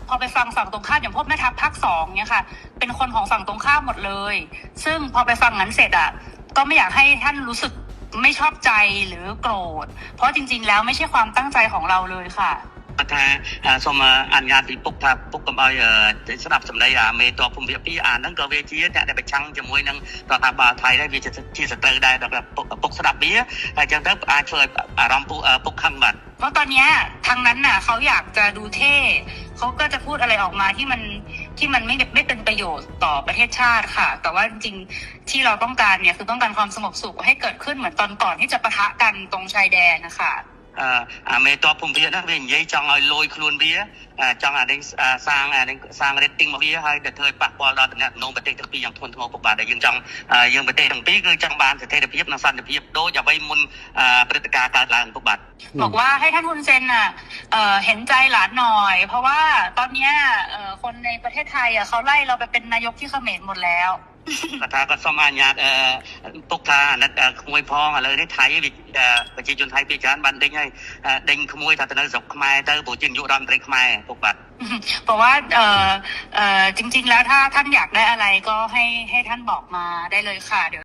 พอไปฟังฝั่งตรงข้ามอย่างพวกแม่ทัพภาค2เนี่ยค่ะเป็นคนของฝั่งตรงข้ามหมดเลยซึ่งพอไปฟังนั้นเสร็จอ่ะก็ไม่อยากให้ท่านรู้สึกไม่ชอบใจหรือโกรธเพราะจริงๆแล้วไม่ใช่ความตั้งใจของเราเลยค่ะថាសូមអនុញ្ញាតពីពុកថាពុកកុំឲ្យស្ដាប់សម្ដីមេតបភូមិភាគ2ហ្នឹងក៏វាជាអ្នកដែលប្រឆាំងជាមួយនឹងរដ្ឋាភិបាលថៃដែរវាជាសត្រូវដែរដល់ពុកស្ដាប់វាហើយអញ្ចឹងទៅអាចធ្វើឲ្យអារម្មណ៍ពុកខឹងបាទเพราะตอนนี้ทางนั้นน่ะเขาอยากจะดูเท่เขาก็จะพูดอะไรออกมาที่มันไม่เป็นประโยชน์ต่อประเทศชาติค่ะแต่ว่าจริงๆที่เราต้องการเนี่ยคือต้องการความสงบสุขให้เกิดขึ้นเหมือนตอนก่อนที่จะปะทะกันตรงชายแดนนะคะមេតបភូមិភាគហ្នឹងវានិយាយចង់ឲ្យលយខ្លួនវាចង់អានេះសាង rating មកវាហើយទៅធ្វើឲ្យប៉ះពាល់ដល់តំណែងប្រទេសទាំងពីរយ៉ាងធ្ងន់ធ្ងរពុកបាទដែលយើងប្រទេសទាំងពីរគឺចង់បានស្ថិរភាពនិងសន្តិភាពដូចអ្វីមុនព្រឹត្តិការណ៍កើតឡើងពុកបាទบอกว่าให้ท่านฮุนเซนน่ะเห็นใจหลานหน่อยเพราะว่าตอนนี้คนในประเทศไทยเขาไล่เราไปเป็นนายกที่เขมรหมดแล้วថាគាត់សូមអនុញ្ញាតពុកថាអាណិតក្មួយផងឥឡូវនេះថៃប្រជាជនថៃភាគច្រើនបានដេញហើយដេញក្មួយថាទៅនៅស្រុកខ្មែរទៅព្រោះជានាយករដ្ឋមន្ត្រីខ្មែរពុកបាទบอกว่าจริงๆแล้วถ้าท่านอยากได้อะไรก็ให้ท่านบอกมาได้เลยค่ะเดี๋ยว